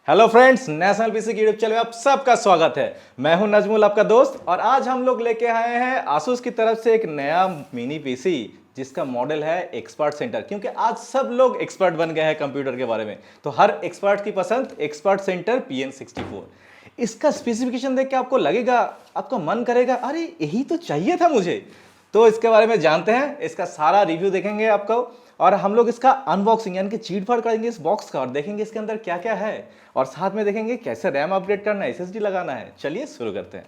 Hello friends, national PC की YouTube channel में आप सबका स्वागत है। मैं हूं नजमुल, आपका दोस्त, और आज हम लोग लेके आए हैं आसूस की तरफ से एक नया मिनी पीसी जिसका मॉडल है एक्सपर्ट सेंटर। क्योंकि आज सब लोग एक्सपर्ट बन गए हैं कंप्यूटर के बारे में, तो हर एक्सपर्ट की पसंद एक्सपर्ट सेंटर PN64। इसका स्पेसिफिकेशन देख के आपको लगेगा, आपका मन करेगा अरे यही तो चाहिए था मुझे। तो इसके बारे में जानते हैं, इसका सारा रिव्यू देखेंगे आपको, और हम लोग इसका अनबॉक्सिंग यानी कि चीट फाड़ करेंगे इस बॉक्स का और देखेंगे इसके अंदर क्या क्या है, और साथ में देखेंगे कैसे रैम अपग्रेड करना है, SSD लगाना है। चलिए शुरू करते हैं।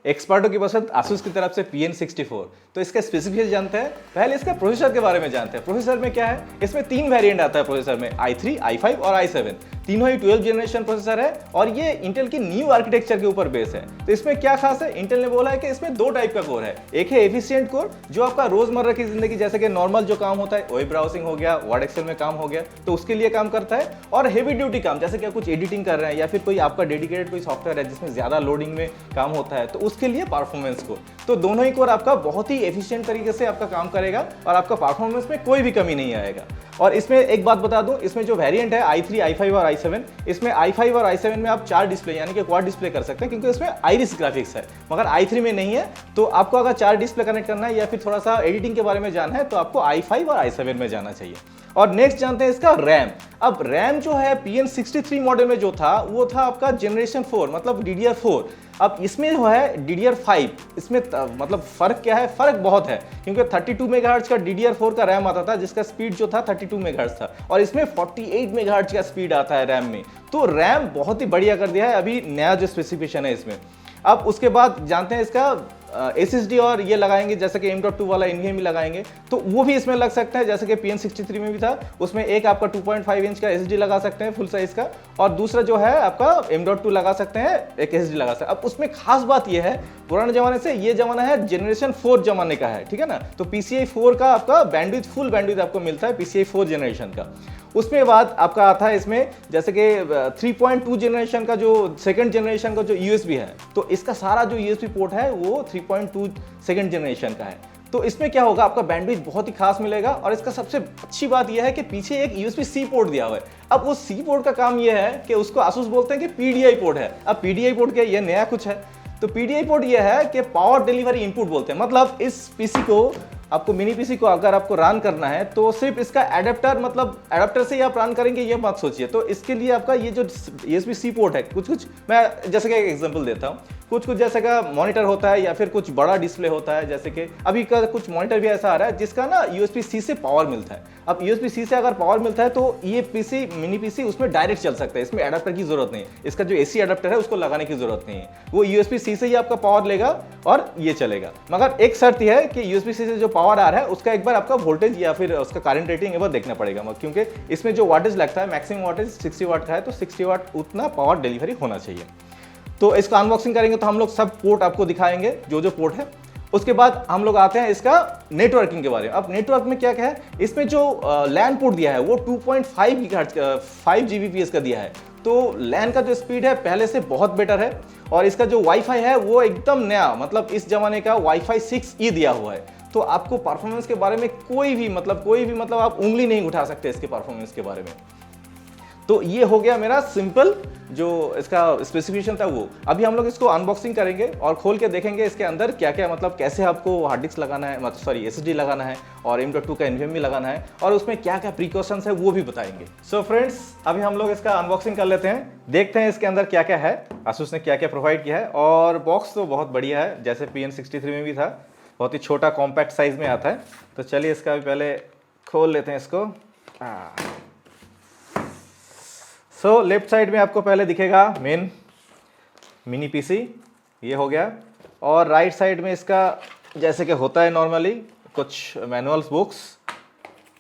एक्सपर्टों की पसंद आसूस की तरफ से PN64। तो इसका स्पेसिफिकेशन जानते हैं, पहले इसका प्रोसेसर के बारे में जानते हैं। प्रोसेसर में क्या है, इसमें 3 वेरिएंट आता है प्रोसेसर में, i3, i5 और i7। तीनों ही 12 जनरेशन प्रोसेसर है और ये इंटेल की न्यू आर्किटेक्चर के ऊपर बेस है। तो इसमें क्या खास है, इंटेल ने बोला है कि इसमें 2 टाइप का कोर है। एक है एफिशिएंट कोर, जो आपका रोजमर्रा की जिंदगी जैसे कि नॉर्मल जो काम होता है, वेब ब्राउजिंग हो गया, वर्ड एक्सेल में काम हो गया, तो उसके लिए काम करता है। और हेवी ड्यूटी काम, जैसे कि कुछ एडिटिंग कर रहे हैं या फिर कोई आपका डेडिकेटेड कोई सॉफ्टवेयर है जिसमें ज्यादा लोडिंग में काम होता है, तो उसके लिए परफॉर्मेंस कोर। तो दोनों ही कोर आपका बहुत ही एफिशिएंट तरीके से आपका काम करेगा और आपका परफॉर्मेंस में कोई भी कमी नहीं आएगा। और इसमें एक बात बता दूं, इसमें जो वेरिएंट है i3, i5 और i7, इसमें i5 और i7 में आप 4 डिस्प्ले यानी कि क्वाड डिस्प्ले कर सकते हैं, क्योंकि इसमें आइरिस ग्राफिक्स है, मगर i3 में नहीं है। तो आपको अगर 4 डिस्प्ले कनेक्ट करना है या फिर थोड़ा सा एडिटिंग के बारे में जानना है, तो आपको i5 और i7 में जाना चाहिए। और नेक्स्ट जानते हैं इसका रैम। अब रैम जो है PN63 मॉडल में जो था वो था आपका जनरेशन 4, मतलब DDR4। अब इसमें जो है DDR5, इसमें मतलब फर्क क्या है, फर्क बहुत है, क्योंकि 32 मेगाहर्ट्ज का DDR4 का रैम आता था जिसका स्पीड जो था 32 मेगाहर्ट्ज था, और इसमें 48 मेगाहर्ट्ज का स्पीड आता है रैम में। तो रैम बहुत ही बढ़िया कर दिया है अभी नया जो स्पेसिफिकेशन है इसमें। अब उसके बाद जानते हैं इसका SSD, और ये लगाएंगे जैसे कि M.2 वाला NVMe लगाएंगे, तो वो भी इसमें लग सकता है, जैसे कि PN63 में भी था। उसमें एक आपका 2.5 इंच का SSD लगा सकते हैं फुल साइज का, और दूसरा जो है आपका M.2 लगा सकते हैं, एक SSD लगा सकते हैं। अब उसमें खास बात ये है, पुराने जमाने से ये जमाना है जनरेशन 4 जमाने का है, ठीक है ना। तो PCI 4 का आपका बैंडविड्थ, फुल बैंडविड्थ आपको मिलता है PCI 4 जनरेशन का। उसमें बाद आपका आता है इसमें जैसे कि 3.2 जनरेशन का, जो सेकंड जनरेशन का जो USB है, तो इसका सारा जो USB पोर्ट है वो 3.2 सेकंड जनरेशन का है। तो इसमें क्या होगा, आपका बैंडविड्थ बहुत ही खास मिलेगा। और इसका सबसे अच्छी बात यह है कि पीछे एक USB-C पोर्ट दिया हुआ है। अब वो C पोर्ट का काम यह है कि उसको आसूस बोलते हैं कि PDI पोर्ट है। अब PDI पोर्ट क्या, ये नया कुछ है। तो PDI पोर्ट यह है कि पावर डिलीवरी इनपुट बोलते हैं। मतलब इस पीसी को, आपको मिनी पीसी को अगर आपको रन करना है तो सिर्फ इसका एडेप्टर, मतलब एडेप्टर से ही आप रन करेंगे ये मत सोचिए। तो इसके लिए आपका ये जो USB-C पोर्ट है, कुछ मैं जैसे कि एक एग्जांपल देता हूँ, कुछ जैसे का मॉनिटर होता है या फिर कुछ बड़ा डिस्प्ले होता है, जैसे कि अभी का कुछ मॉनिटर भी ऐसा आ रहा है जिसका ना USB-C से पावर मिलता है। अब USB-C से अगर पावर मिलता है तो ये पीसी, मिनी पीसी उसमें डायरेक्ट चल सकता है, इसमें एडाप्टर की जरूरत नहीं है। इसका जो AC एडाप्टर है उसको लगाने की जरूरत नहीं है, वो USB-C से ही आपका पावर लेगा और ये चलेगा। मगर एक शर्त यह है कि USB-C से जो पावर आ रहा है उसका एक बार आपका वोल्टेज या फिर उसका करंट रेटिंग एक बार देखना पड़ेगा, क्योंकि इसमें जो वाटेज लगता है मैक्सिमम वाटेज 60 वाट का है, तो 60 वाट उतना पावर डिलीवरी होना चाहिए। तो इसका अनबॉक्सिंग करेंगे तो हम लोग सब पोर्ट आपको दिखाएंगे, जो जो पोर्ट है। उसके बाद हम लोग आते हैं इसका नेटवर्किंग के बारे में। अब नेटवर्क में क्या क्या है, इसमें जो लैन पोर्ट दिया है वो 2.5 गीगाहर्ट्ज का 5 Gbps का दिया है। तो लैन का जो स्पीड है पहले से बहुत बेटर है। और इसका जो वाईफाई है वो एकदम नया, मतलब इस जमाने का वाईफाई 6E दिया हुआ है। तो आपको परफॉर्मेंस के बारे में कोई भी मतलब आप उंगली नहीं उठा सकते इसके परफॉर्मेंस के बारे में। तो ये हो गया मेरा सिंपल जो इसका स्पेसिफिकेशन था वो। अभी हम लोग इसको अनबॉक्सिंग करेंगे और खोल के देखेंगे इसके अंदर क्या क्या, मतलब कैसे आपको हार्ड डिस्क लगाना है, मतलब सॉरी SSD लगाना है, और M.2 का NVMe लगाना है, और उसमें क्या क्या प्रिकॉशंस है वो भी बताएंगे। सो फ्रेंड्स, अभी हम लोग इसका अनबॉक्सिंग कर लेते हैं, देखते हैं इसके अंदर क्या क्या है, आसूस ने क्या क्या प्रोवाइड किया है। और बॉक्स तो बहुत बढ़िया है, जैसे PN63 में भी था, बहुत ही छोटा कॉम्पैक्ट साइज में आता है। तो चलिए इसका भी पहले खोल लेते हैं इसको। सो लेफ्ट साइड में आपको पहले दिखेगा मेन मिनी पीसी, ये हो गया। और राइट साइड में इसका जैसे कि होता है नॉर्मली कुछ मैनुअल्स बुक्स,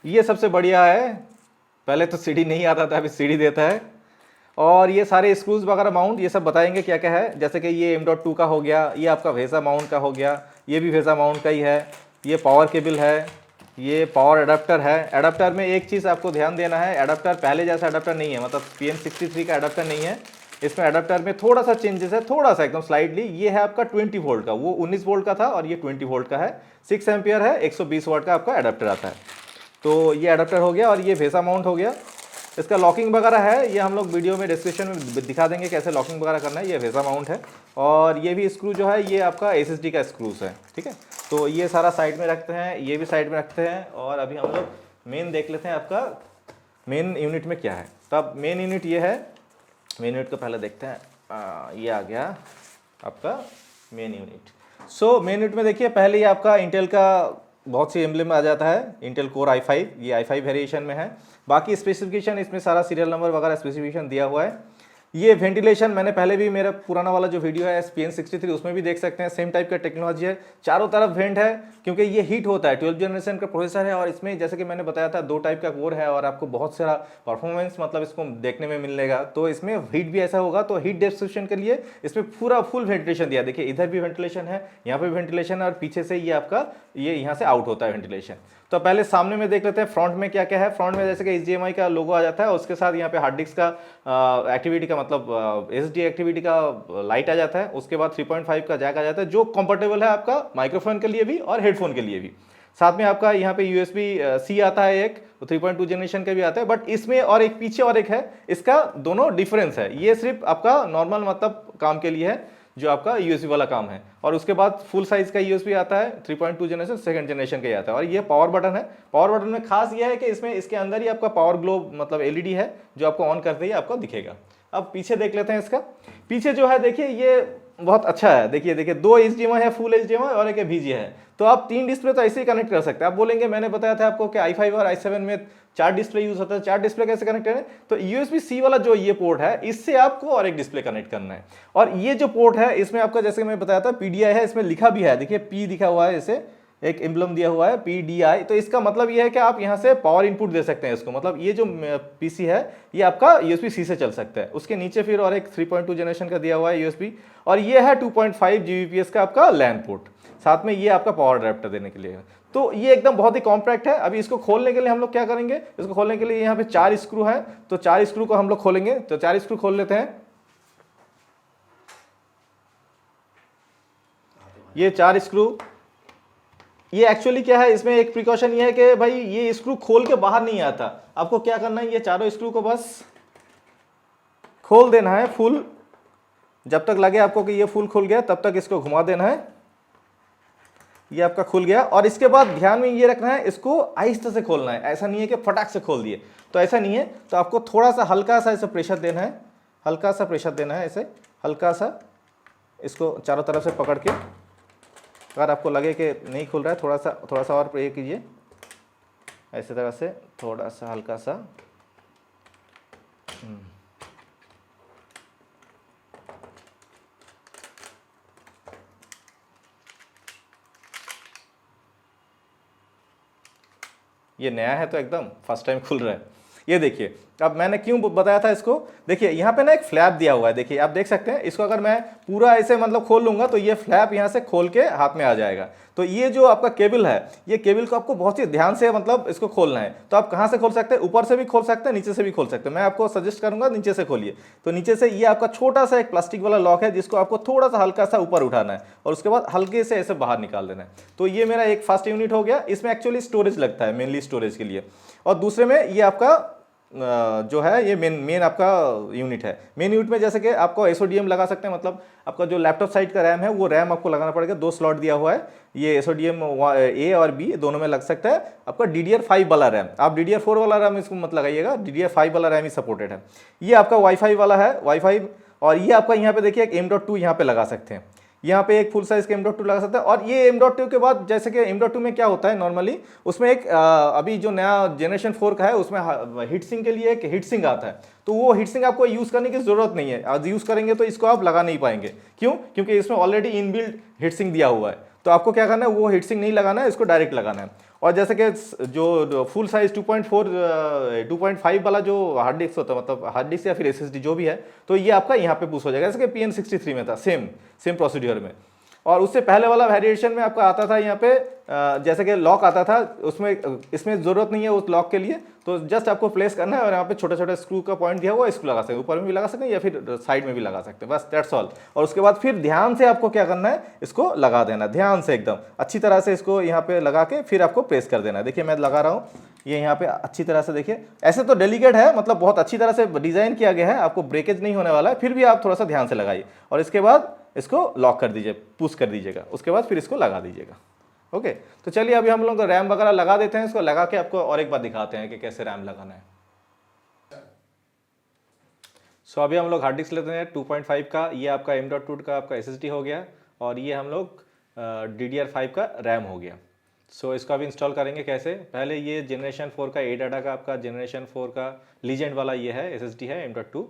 ये सबसे बढ़िया है। पहले तो CD नहीं आता था, अभी CD देता है। और ये सारे स्क्रूज वगैरह माउंट ये सब बताएंगे क्या क्या है, जैसे कि ये M.2 का हो गया, ये आपका वेसा माउंट का हो गया, ये भी वेसा माउंट का ही है, ये पावर केबल है, ये पावर एडाप्टर है। एडाप्टर में एक चीज़ आपको ध्यान देना है, एडाप्टर पहले जैसा एडाप्टर नहीं है, मतलब PN63 का एडाप्टर नहीं है। इसमें अडाप्टर में थोड़ा सा चेंजेस है, थोड़ा सा एकदम स्लाइडली। ये है आपका 20 वोल्ट का, वो 19 वोल्ट का था और ये 20 वोल्ट का है। 6 एम्पियर है, 120 वाट का आपका अडाप्टर आता है। तो ये अडाप्टर हो गया और ये भेसा माउंट हो गया। इसका लॉकिंग वगैरह है, ये हम लोग वीडियो में डिस्क्रिप्शन में दिखा देंगे कैसे लॉकिंग वगैरह करना है। ये भेसा माउंट है और ये भी स्क्रू जो है ये आपका SSD का स्क्रूज है, ठीक है। तो ये सारा साइड में रखते हैं, ये भी साइड में रखते हैं। और अभी हम लोग मेन देख लेते हैं आपका मेन यूनिट में क्या है। तो अब मेन यूनिट ये है, मेन यूनिट को पहले देखते हैं। ये आ गया आपका main unit. So main unit में देखिए पहले ही आपका इंटेल का बहुत सी एम्ब्लेम आ जाता है, इंटेल कोर i5, ये i5 वेरिएशन में है। बाकी स्पेसिफिकेशन इसमें सारा सीरियल नंबर वगैरह स्पेसिफिकेशन दिया हुआ है। ये वेंटिलेशन मैंने पहले भी मेरा पुराना वाला जो वीडियो है PN63 उसमें भी देख सकते हैं, सेम टाइप का टेक्नोलॉजी है। चारों तरफ वेंट है क्योंकि ये हीट होता है, 12th जनरेशन का प्रोसेसर है और इसमें जैसे कि मैंने बताया था 2 टाइप का कोर है और आपको बहुत सारा परफॉर्मेंस मतलब इसको देखने में मिलेगा। तो इसमें हीट भी ऐसा होगा, तो हीट डिस्ट्रीब्यूशन के लिए इसमें पूरा फुल वेंटिलेशन दिया। देखिए इधर भी वेंटिलेशन है, यहाँ पे भी वेंटिलेशन है और पीछे से ये आपका ये यहाँ से आउट होता है वेंटिलेशन। तो पहले सामने में देख लेते हैं फ्रंट में क्या क्या है। फ्रंट में जैसे कि HDMI का लोगो आ जाता है, उसके साथ यहाँ पे हार्ड डिस्क का एक्टिविटी का मतलब SD एक्टिविटी का लाइट आ जाता है। उसके बाद 3.5 का जैक आ जाता है जो कंफर्टेबल है आपका माइक्रोफोन के लिए भी और हेडफोन के लिए भी। साथ में आपका यहाँ पे USB-C आता है, एक 3.2 जनरेशन का भी आता है। बट इसमें और एक पीछे और एक है, इसका दोनों डिफरेंस है। ये सिर्फ आपका नॉर्मल मतलब काम के लिए है जो आपका USB वाला काम है, और उसके बाद फुल साइज का USB आता है 3.2 जनरेशन, सेकंड जनरेशन का ही आता है। और ये पावर बटन है। पावर बटन में खास ये है कि इसमें इसके अंदर ही आपका पावर ग्लोब मतलब LED है जो आपको ऑन करते ही आपको दिखेगा। अब पीछे देख लेते हैं इसका। पीछे जो है देखिए ये बहुत अच्छा है। देखिए 2 HDMI है, फुल HDMI और एक VGA है। तो आप 3 डिस्प्ले तो ऐसे ही कनेक्ट कर सकते हैं। आप बोलेंगे मैंने बताया था आपको कि i5 और i7 में 4 डिस्प्ले यूज होता है, 4 डिस्प्ले कैसे कनेक्ट करें। तो USB-C वाला जो ये पोर्ट है इससे आपको और एक डिस्प्ले कनेक्ट करना है। और ये जो पोर्ट है इसमें आपका जैसे मैं बताया था PDI है, इसमें लिखा भी है, देखिए P दिखा हुआ है, इसे एक एम्ब्लम दिया हुआ है PDI। तो इसका मतलब ये है कि आप यहाँ से पावर इनपुट दे सकते हैं इसको, मतलब ये जो PC है ये आपका USB-C से चल सकता है। उसके नीचे फिर और एक 3.2 जनरेशन का दिया हुआ है USB, और ये है 2.5 Gbps का आपका LAN पोर्ट। साथ में ये आपका पावर अडेप्टर देने के लिए है। तो ये एकदम बहुत ही कॉम्पैक्ट है। अभी इसको खोलने के लिए हम लोग क्या करेंगे, इसको खोलने के लिए यहाँ पे 4 स्क्रू है, तो 4 स्क्रू को हम लोग खोलेंगे। तो 4 स्क्रू खोल लेते हैं। ये 4 स्क्रू, ये एक्चुअली क्या है, इसमें एक प्रिकॉशन ये है कि भाई ये स्क्रू खोल के बाहर नहीं आता। आपको क्या करना है, ये चारों स्क्रू को बस खोल देना है फुल। जब तक लगे आपको कि ये फुल खुल गया तब तक इसको घुमा देना है। ये आपका खुल गया, और इसके बाद ध्यान में ये रखना है इसको आहिस्ते से खोलना है। ऐसा नहीं है कि फटाक से खोल दिए, तो ऐसा नहीं है। तो आपको थोड़ा सा हल्का सा इसे प्रेशर देना है, हल्का सा प्रेशर देना है, ऐसे हल्का सा इसको चारों तरफ से पकड़ के। अगर आपको लगे कि नहीं खुल रहा है, थोड़ा सा और प्रेस कीजिए, ऐसे तरह से थोड़ा सा हल्का सा। ये नया है तो एकदम फर्स्ट टाइम खुल रहा है। ये देखिए, अब मैंने क्यों बताया था इसको, देखिए यहाँ पे ना एक फ्लैप दिया हुआ है। देखिए आप देख सकते हैं, इसको अगर मैं पूरा ऐसे मतलब खोल लूंगा तो ये फ्लैप यहाँ से खोल के हाथ में आ जाएगा। तो ये जो आपका केबल है, ये केबल को आपको बहुत ही ध्यान से मतलब इसको खोलना है। तो आप कहाँ से खोल सकते हैं, ऊपर से भी खोल सकते हैं, नीचे से भी खोल सकते हैं। मैं आपको सजेस्ट करूंगा नीचे से खोलिए। तो नीचे से ये आपका छोटा सा एक प्लास्टिक वाला लॉक है जिसको आपको थोड़ा सा हल्का सा ऊपर उठाना है और उसके बाद हल्के से ऐसे बाहर निकाल देना है। तो ये मेरा एक फर्स्ट यूनिट हो गया। इसमें एक्चुअली स्टोरेज लगता है, मेनली स्टोरेज के लिए। और दूसरे में ये आपका जो है ये मेन आपका यूनिट है। मेन यूनिट में जैसे कि आपको SODIMM लगा सकते हैं, मतलब आपका जो लैपटॉप साइड का रैम है वो रैम आपको लगाना पड़ेगा। 2 स्लॉट दिया हुआ है, ये SODIMM A और B दोनों में लग सकता है। आपका DDR5 वाला रैम, आप DDR4 वाला रैम इसको मत लगाइएगा, DDR5 वाला रैम ही सपोर्टेड है। ये आपका वाईफाई वाला है, वाईफाई। और ये आपका यहाँ पे देखिए एक M.2 यहाँ पे लगा सकते हैं, यहाँ पे एक फुल साइज का M.2 लगा सकते हैं। और ये M.2 के बाद जैसे कि M.2 में क्या होता है नॉर्मली, उसमें एक अभी जो नया जनरेशन 4 का है उसमें हीट सिंक के लिए एक हीट सिंक आता है। तो वो हीट सिंक आपको यूज़ करने की ज़रूरत नहीं है। आज यूज़ करेंगे तो इसको आप लगा नहीं पाएंगे। क्यों? क्योंकि इसमें ऑलरेडी इनबिल्ट हीट सिंक दिया हुआ है। तो आपको क्या करना है, वो हीट सिंक नहीं लगाना है, इसको डायरेक्ट लगाना है। और जैसे कि जो फुल साइज 2.5 वाला जो हार्ड डिस्क होता है, मतलब हार्ड डिस्क या फिर SSD जो भी है, तो ये आपका यहाँ पे पुश हो जाएगा, जैसे कि PN63 में था, सेम प्रोसीड्यूर में। और उससे पहले वाला वेरिएशन में आपका आता था यहाँ पे जैसे कि लॉक आता था, उसमें इसमें ज़रूरत नहीं है उस लॉक के लिए, तो जस्ट आपको प्लेस करना है और यहाँ पे छोटा छोटा स्क्रू का पॉइंट दिया हुआ है, इसको लगा सकते हैं, ऊपर में भी लगा सकते हैं या फिर साइड में भी लगा सकते हैं, बस दैट्स ऑल। और उसके बाद फिर ध्यान से आपको क्या करना है, इसको लगा देना, ध्यान से एकदम अच्छी तरह से इसको यहाँ पे लगा के फिर आपको प्रेस कर देना है। देखिए मैं लगा रहा हूँ, ये यहाँ पे अच्छी तरह से देखिए, ऐसे तो डेलिकेट है, मतलब बहुत अच्छी तरह से डिज़ाइन किया गया है, आपको ब्रेकेज नहीं होने वाला है, फिर भी आप थोड़ा सा ध्यान से लगाइए और इसके बाद इसको लॉक कर दीजिए, पुश कर दीजिएगा, उसके बाद फिर इसको लगा दीजिएगा। ओके, तो चलिए अभी हम लोग रैम वगैरह लगा देते हैं, इसको लगा के आपको और एक बार दिखाते हैं कि कैसे रैम लगाना है। सो अभी हम लोग हार्ड डिस्क लेते हैं 2.5 का, ये आपका M.2 का आपका SSD हो गया और ये हम लोग DDR5 का रैम हो गया। सो इसको अभी इंस्टॉल करेंगे कैसे, पहले ये जनरेशन 4 का ADATA का आपका जनरेशन 4 का लीजेंड वाला ये है SSD है M.2,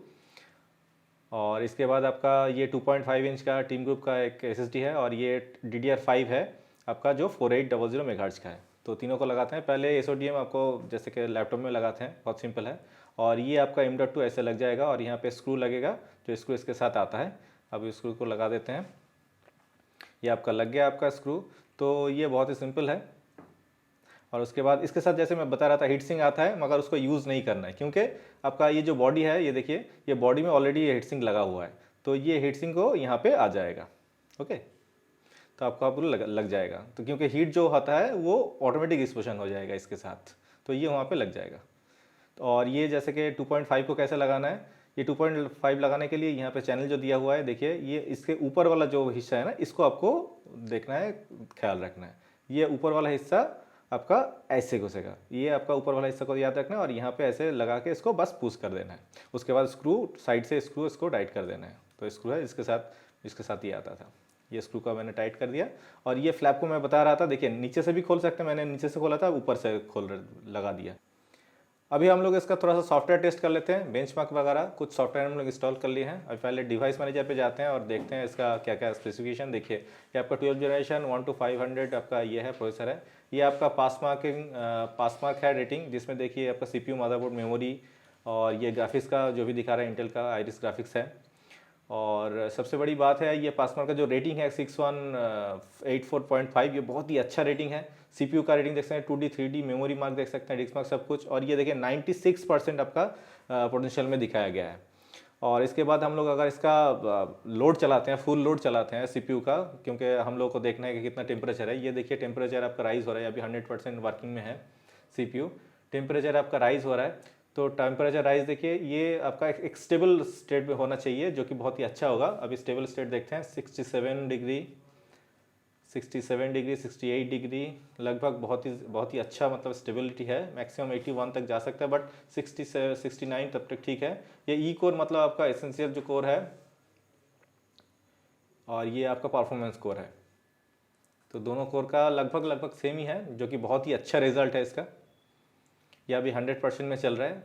और इसके बाद आपका ये 2.5 इंच का टीम ग्रुप का एक SSD है और ये DDR5 है आपका जो 4800 मेगाहर्ट्ज़ का है। तो तीनों को लगाते हैं, पहले SODIMM आपको जैसे कि लैपटॉप में लगाते हैं, बहुत सिंपल है। और ये आपका M.2 ऐसे लग जाएगा और यहाँ पे स्क्रू लगेगा, जो स्क्रू इसके साथ आता है। अब स्क्रू को लगा देते हैं, ये आपका लग गया आपका स्क्रू। तो ये बहुत ही सिंपल है। और उसके बाद इसके साथ जैसे मैं बता रहा था हीट सिंक आता है, मगर उसको यूज़ नहीं करना है क्योंकि आपका ये जो बॉडी है, ये देखिए ये बॉडी में ऑलरेडी हीट सिंक लगा हुआ है, तो ये हीट सिंक को यहाँ पे आ जाएगा। ओके, तो आपका पूरा लग जाएगा, तो क्योंकि हीट जो होता है वो ऑटोमेटिक एक्सपोजन हो जाएगा इसके साथ, तो ये वहाँ पे लग जाएगा। और ये जैसे कि 2.5 को कैसे लगाना है, ये 2.5 लगाने के लिए यहाँ पे चैनल जो दिया हुआ है, देखिए ये इसके ऊपर वाला जो हिस्सा है ना, इसको आपको देखना है, ख्याल रखना है। ये ऊपर वाला हिस्सा आपका ऐसे घुसेगा, ये आपका ऊपर वाला हिस्सा को याद रखना है और यहाँ पे ऐसे लगा के इसको बस पुश कर देना है। उसके बाद स्क्रू साइड से स्क्रू इसको टाइट कर देना है। तो स्क्रू है इसके साथ ये आता था, ये स्क्रू का मैंने टाइट कर दिया। और ये फ्लैप को मैं बता रहा था, देखिए नीचे से भी खोल सकते हैं, मैंने नीचे से खोला था, ऊपर से लगा दिया। अभी हम लोग इसका थोड़ा सा सॉफ्टवेयर टेस्ट कर लेते हैं, बेंचमार्क वगैरह कुछ सॉफ्टवेयर हम लोग इंस्टॉल कर लिए हैं। अभी पहले डिवाइस मैनेजर पे जाते हैं और देखते हैं इसका क्या क्या स्पेसिफिकेशन। देखिए ये आपका 12 जनरेशन 1 to 500 आपका ये है प्रोसेसर है। ये आपका पासमार्क है रेटिंग, जिसमें देखिए आपका CPU, मदरबोर्ड, मेमोरी और ये ग्राफिक्स का जो भी दिखा रहा है इंटेल का आइरिस ग्राफिक्स है। और सबसे बड़ी बात है ये पासमार्क का जो रेटिंग है 6184.5, ये बहुत ही अच्छा रेटिंग है। CPU का रेटिंग देख सकते हैं 2D 3D, मेमोरी मार्क देख सकते हैं, डिस्क मार्क सब कुछ। और ये देखिए 96% आपका पोटेंशियल में दिखाया गया है। और इसके बाद हम लोग अगर इसका लोड चलाते हैं, फुल लोड चलाते हैं CPU का, क्योंकि हम लोग को देखना है कि कितना टेम्परेचर है। ये देखिए टेम्परेचर आपका राइज हो रहा है, अभी 100% वर्किंग में है CPU, टेम्परेचर आपका राइज हो रहा है। तो टेम्परेचर राइज देखिए ये आपका एक स्टेबल स्टेट में होना चाहिए, जो कि बहुत ही अच्छा होगा। अभी स्टेबल स्टेट देखते हैं 67 डिग्री, 68 डिग्री लगभग, बहुत ही अच्छा मतलब स्टेबिलिटी है। मैक्सिमम 81 तक जा सकता है, बट 69 तब तक ठीक है। ये ई कोर मतलब आपका एसेंशियल जो कोर है, और ये आपका परफॉर्मेंस कोर है। तो दोनों कोर का लगभग सेम ही है, जो कि बहुत ही अच्छा रिजल्ट है इसका। यह अभी 100% में चल रहा है।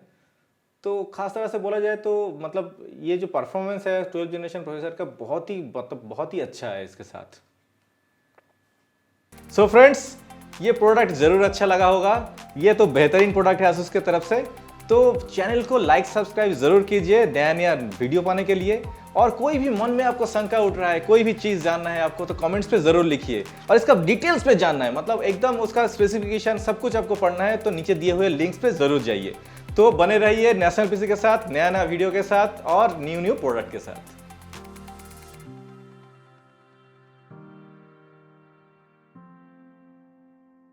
तो खास तरह से बोला जाए तो मतलब ये जो परफॉर्मेंस है 12 जनरेशन प्रोसेसर का बहुत ही अच्छा है इसके साथ। सो फ्रेंड्स, ये प्रोडक्ट ज़रूर अच्छा लगा होगा। ये तो बेहतरीन प्रोडक्ट है ASUS की तरफ से। तो चैनल को लाइक सब्सक्राइब ज़रूर कीजिए नया वीडियो पाने के लिए। और कोई भी मन में आपको शंका उठ रहा है, कोई भी चीज़ जानना है आपको, तो कमेंट्स पे ज़रूर लिखिए। और इसका डिटेल्स पे जानना है, मतलब एकदम उसका स्पेसिफिकेशन सब कुछ आपको पढ़ना है, तो नीचे दिए हुए लिंक्स पे ज़रूर जाइए। तो बने रहिए नेशनल PC के साथ, नया वीडियो के साथ और न्यू प्रोडक्ट के साथ।